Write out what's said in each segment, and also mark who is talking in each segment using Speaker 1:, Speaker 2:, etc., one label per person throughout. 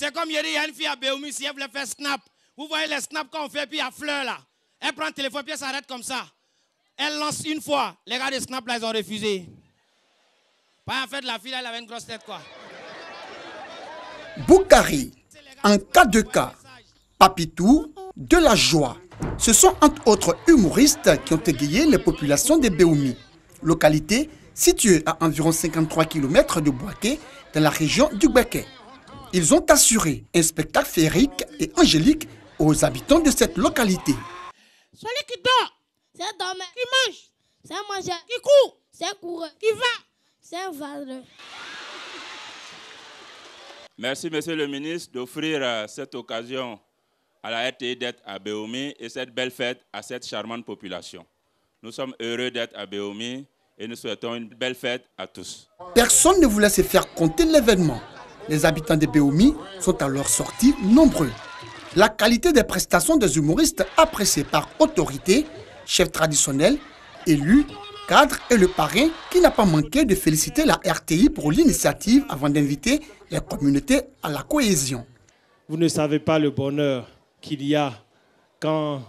Speaker 1: C'est comme hier, il y a une fille à Béoumi, si elle voulait faire snap. Vous voyez les snaps qu'on fait, puis il y a fleur là. Elle prend le téléphone, puis elle s'arrête comme ça. Elle lance une fois. Les gars de snap là, ils ont refusé. Pas en fait, la fille là, elle avait une grosse tête quoi.
Speaker 2: Boukari, en cas de cas, Papitou, de la joie. Ce sont entre autres humoristes qui ont égayé les populations de Béoumi, localité située à environ 53 km de Bouaké, dans la région du Béké. Ils ont assuré un spectacle féerique et angélique aux habitants de cette localité.
Speaker 3: Celui qui dort,
Speaker 4: c'est un dormeur.
Speaker 3: qui mange,
Speaker 4: C'est un mangeur.
Speaker 3: qui court,
Speaker 4: C'est un coureur.
Speaker 3: qui va.
Speaker 4: C'est un vendeur.
Speaker 5: Merci, Monsieur le ministre, d'offrir cette occasion à la RTI d'être à Béoumi et cette belle fête à cette charmante population. Nous sommes heureux d'être à Béoumi et nous souhaitons une belle fête à tous.
Speaker 2: Personne ne voulait se faire compter l'événement. Les habitants de Béoumi sont alors sortis nombreux. La qualité des prestations des humoristes appréciée par autorité, chefs traditionnels, élus, cadres et le parrain qui n'a pas manqué de féliciter la RTI pour l'initiative avant d'inviter les communautés à la cohésion.
Speaker 6: Vous ne savez pas le bonheur qu'il y a quand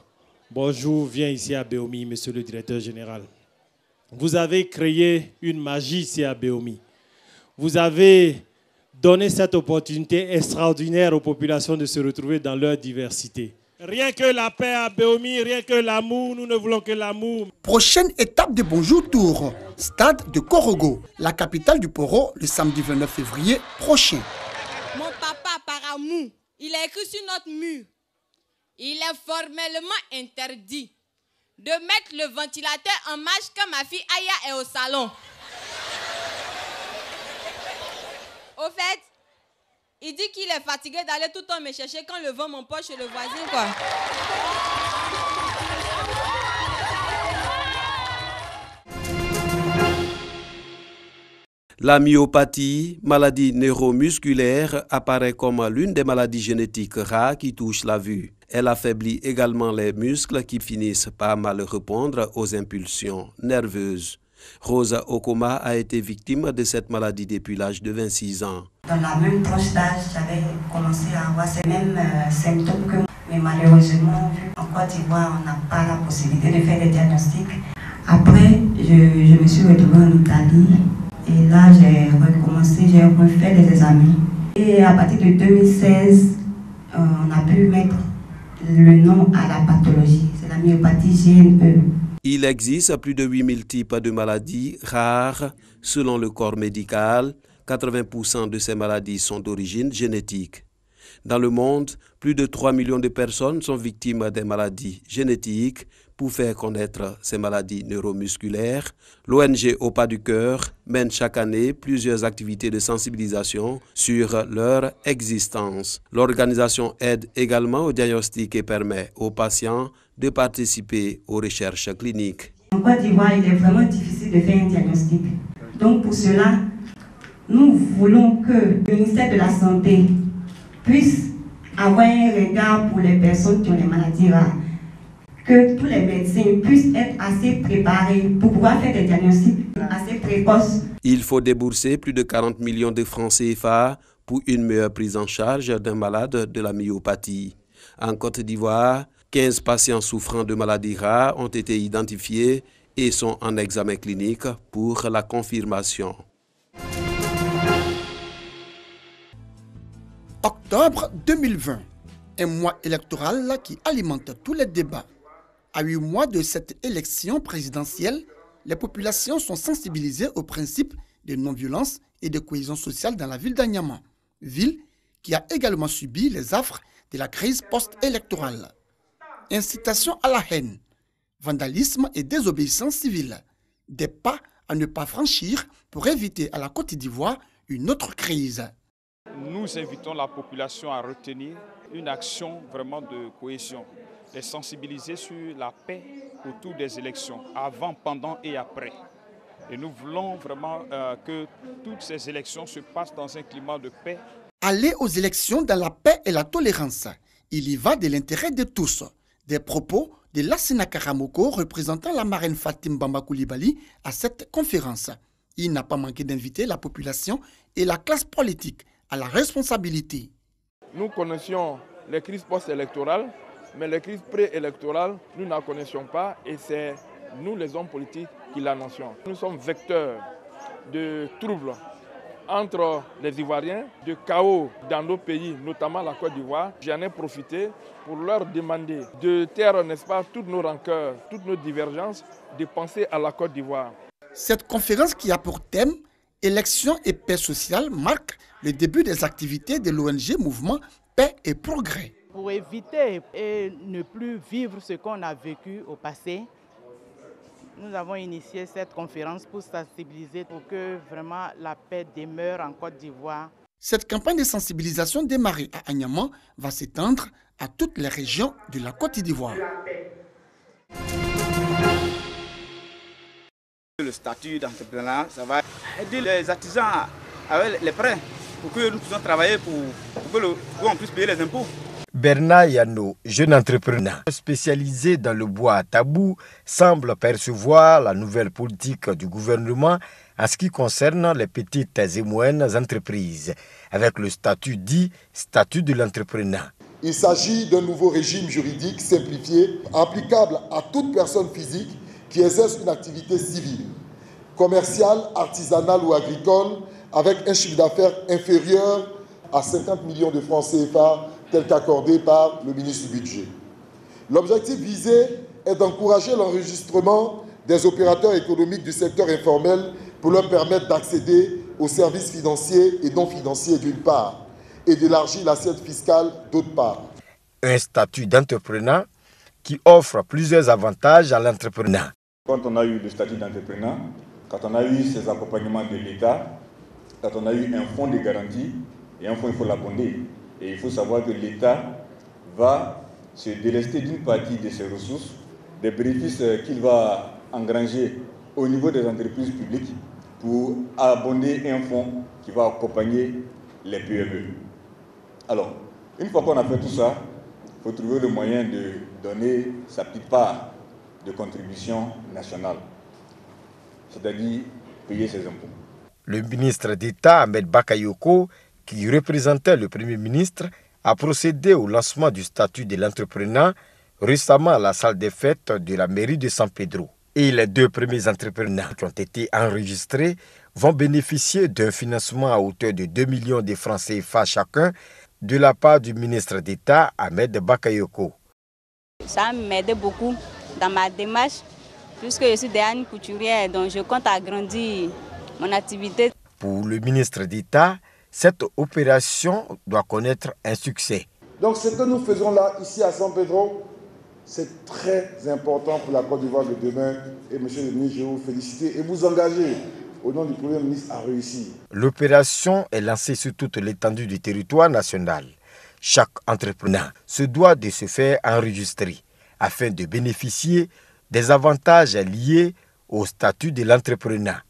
Speaker 6: Bonjour vient ici à Béoumi, monsieur le directeur général. Vous avez créé une magie ici à Béoumi. Vous avez donné cette opportunité extraordinaire aux populations de se retrouver dans leur diversité. Rien que la paix à Béoumi, rien que l'amour, nous ne voulons que l'amour.
Speaker 2: Prochaine étape de Bonjour Tour, stade de Korogo, la capitale du Poro, le samedi 29 février prochain.
Speaker 7: Mon papa, par amour, il a écrit sur notre mur. Il est formellement interdit de mettre le ventilateur en marche quand ma fille Aya est au salon. Au fait, il dit qu'il est fatigué d'aller tout le temps me chercher quand le vent m'emporte chez le voisin, quoi.
Speaker 8: La myopathie, maladie neuromusculaire, apparaît comme l'une des maladies génétiques rares qui touchent la vue. Elle affaiblit également les muscles qui finissent par mal répondre aux impulsions nerveuses. Rosa Okoma a été victime de cette maladie depuis l'âge de 26 ans.
Speaker 9: Dans la même tranche d'âge, j'avais commencé à avoir ces mêmes symptômes que moi. Mais malheureusement, en Côte d'Ivoire, on n'a pas la possibilité de faire des diagnostics. Après, je me suis retrouvée en Italie. Et là, j'ai recommencé, j'ai refait des examens. Et à partir de 2016, on a pu mettre le nom à la pathologie. C'est la myopathie GNE.
Speaker 8: Il existe plus de 8000 types de maladies rares. Selon le corps médical, 80% de ces maladies sont d'origine génétique. Dans le monde, plus de 3 millions de personnes sont victimes des maladies génétiques. Pour faire connaître ces maladies neuromusculaires, l'ONG Au Pas du Cœur mène chaque année plusieurs activités de sensibilisation sur leur existence. L'organisation aide également au diagnostic et permet aux patients de participer aux recherches cliniques.
Speaker 9: En Côte d'Ivoire, il est vraiment difficile de faire un diagnostic. Donc pour cela, nous voulons que le ministère de la Santé puisse avoir un regard pour les personnes qui ont des maladies rares. Que tous les médecins puissent être assez préparés pour pouvoir faire des diagnostics assez précoces.
Speaker 8: Il faut débourser plus de 40 millions de francs CFA pour une meilleure prise en charge d'un malade de la myopathie. En Côte d'Ivoire, 15 patients souffrant de maladies rares ont été identifiés et sont en examen clinique pour la confirmation.
Speaker 2: Octobre 2020, un mois électoral qui alimente tous les débats. À 8 mois de cette élection présidentielle, les populations sont sensibilisées au principe de non-violence et de cohésion sociale dans la ville d'Anyama, ville qui a également subi les affres de la crise post-électorale. Incitation à la haine, vandalisme et désobéissance civile, des pas à ne pas franchir pour éviter à la Côte d'Ivoire une autre crise.
Speaker 10: Nous invitons la population à retenir une action vraiment de cohésion, les sensibiliser sur la paix autour des élections, avant, pendant et après. Et nous voulons vraiment que toutes ces élections se passent dans un climat de paix.
Speaker 2: Aller aux élections dans la paix et la tolérance, il y va de l'intérêt de tous. Des propos de Lassina Karamoko représentant la marraine Fatim Bamba Coulibaly à cette conférence. Il n'a pas manqué d'inviter la population et la classe politique à la responsabilité.
Speaker 11: Nous connaissions les crises post-électorales, mais les crises préélectorales, nous n'en connaissions pas et c'est nous les hommes politiques qui l'annoncions. Nous sommes vecteurs de troubles entre les Ivoiriens, de chaos dans nos pays, notamment la Côte d'Ivoire. J'en ai profité pour leur demander de taire, n'est-ce pas, toutes nos rancœurs, toutes nos divergences, de penser à la Côte d'Ivoire.
Speaker 2: Cette conférence qui a pour thème « Élections et paix sociale » marque le début des activités de l'ONG Mouvement Paix et Progrès.
Speaker 3: Pour éviter et ne plus vivre ce qu'on a vécu au passé, nous avons initié cette conférence pour sensibiliser pour que vraiment la paix demeure en Côte d'Ivoire.
Speaker 2: Cette campagne de sensibilisation démarrée à Agnaman va s'étendre à toutes les régions de la Côte d'Ivoire.
Speaker 12: Le statut d'entrepreneur, ça va aider les artisans avec les prêts pour que nous puissions travailler pour qu'on puisse payer les impôts.
Speaker 13: Bernard Yano, jeune entrepreneur spécialisé dans le bois à tabou, semble percevoir la nouvelle politique du gouvernement en ce qui concerne les petites et moyennes entreprises, avec le statut dit statut de l'entrepreneur.
Speaker 14: Il s'agit d'un nouveau régime juridique simplifié, applicable à toute personne physique qui exerce une activité civile, commerciale, artisanale ou agricole, avec un chiffre d'affaires inférieur à 50 millions de francs CFA, tel qu'accordé par le ministre du Budget. L'objectif visé est d'encourager l'enregistrement des opérateurs économiques du secteur informel pour leur permettre d'accéder aux services financiers et non financiers d'une part, et d'élargir l'assiette fiscale d'autre part.
Speaker 13: Un statut d'entrepreneur qui offre plusieurs avantages à l'entrepreneur.
Speaker 15: Quand on a eu le statut d'entrepreneur, quand on a eu ces accompagnements de l'État, quand on a eu un fonds de garantie, et un fonds, il faut l'abonder. Et il faut savoir que l'État va se délester d'une partie de ses ressources, des bénéfices qu'il va engranger au niveau des entreprises publiques pour abonder un fonds qui va accompagner les PME. Alors, une fois qu'on a fait tout ça, il faut trouver le moyen de donner sa petite part de contribution nationale, c'est-à-dire payer ses impôts.
Speaker 13: Le ministre d'État Ahmed Bakayoko, qui représentait le Premier ministre, a procédé au lancement du statut de l'entrepreneur récemment à la salle des fêtes de la mairie de San Pedro. Et les deux premiers entrepreneurs qui ont été enregistrés vont bénéficier d'un financement à hauteur de 2 millions de francs CFA chacun de la part du ministre d'État Ahmed Bakayoko.
Speaker 16: Ça m'aide beaucoup dans ma démarche, puisque je suis déjà une couturière, donc je compte agrandir mon activité.
Speaker 13: Pour le ministre d'État, cette opération doit connaître un succès.
Speaker 14: Donc ce que nous faisons là, ici à San Pedro, c'est très important pour la Côte d'Ivoire de demain. Et monsieur le ministre, je vous félicite et vous engager au nom du Premier ministre à réussir.
Speaker 13: L'opération est lancée sur toute l'étendue du territoire national. Chaque entrepreneur se doit de se faire enregistrer afin de bénéficier des avantages liés au statut de l'entrepreneur.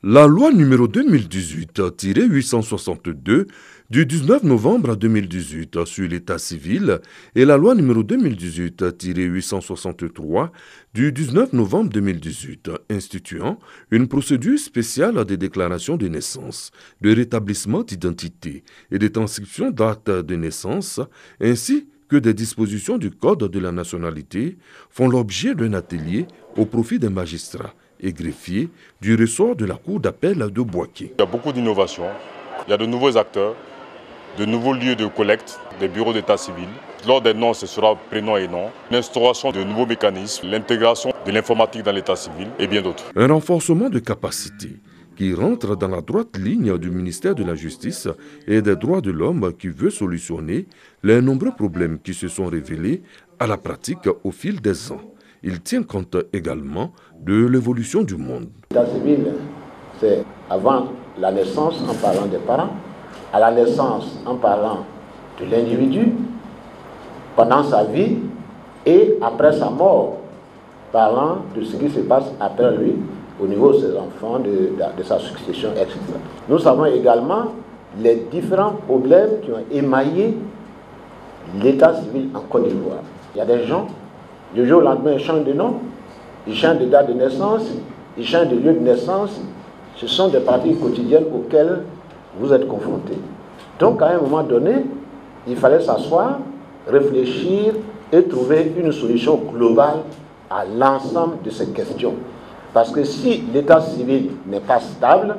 Speaker 17: La loi numéro 2018-862 du 19 novembre 2018 sur l'état civil et la loi numéro 2018-863 du 19 novembre 2018 instituant une procédure spéciale de déclaration de naissance, de rétablissement d'identité et de transcription d'actes de naissance ainsi que des dispositions du Code de la nationalité font l'objet d'un atelier au profit des magistrats et greffiers du ressort de la Cour d'appel de Bouaké.
Speaker 18: Il y a beaucoup d'innovations, il y a de nouveaux acteurs, de nouveaux lieux de collecte, des bureaux d'état civil. Lors des noms, ce sera prénom et nom, l'instauration de nouveaux mécanismes, l'intégration de l'informatique dans l'état civil et bien d'autres.
Speaker 17: Un renforcement de capacité qui rentre dans la droite ligne du ministère de la Justice et des droits de l'homme qui veut solutionner les nombreux problèmes qui se sont révélés à la pratique au fil des ans. Il tient compte également de l'évolution du monde.
Speaker 19: L'état civil, c'est avant la naissance en parlant des parents, à la naissance en parlant de l'individu, pendant sa vie et après sa mort, parlant de ce qui se passe après lui au niveau de ses enfants, de sa succession, etc. Nous savons également les différents problèmes qui ont émaillé l'état civil en Côte d'Ivoire. Il y a des gens, du jour au lendemain, ils changent de nom, ils changent de date de naissance, ils changent de lieu de naissance. Ce sont des pratiques quotidiennes auxquelles vous êtes confrontés. Donc, à un moment donné, il fallait s'asseoir, réfléchir et trouver une solution globale à l'ensemble de ces questions. Parce que si l'état civil n'est pas stable,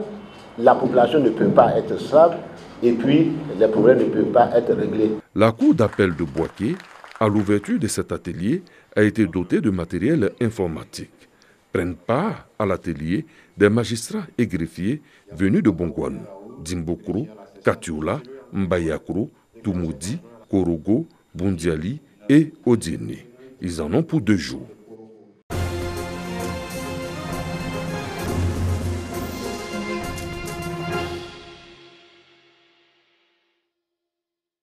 Speaker 19: la population ne peut pas être stable et puis les problèmes ne peuvent pas être réglés.
Speaker 17: La cour d'appel de Boaké, à l'ouverture de cet atelier, a été dotée de matériel informatique. Prennent part à l'atelier des magistrats et greffiers venus de Bongouanou, Dimbokro, Katioula, Mbayakro, Toumoudi, Korogo, Bundiali et Odiene. Ils en ont pour 2 jours.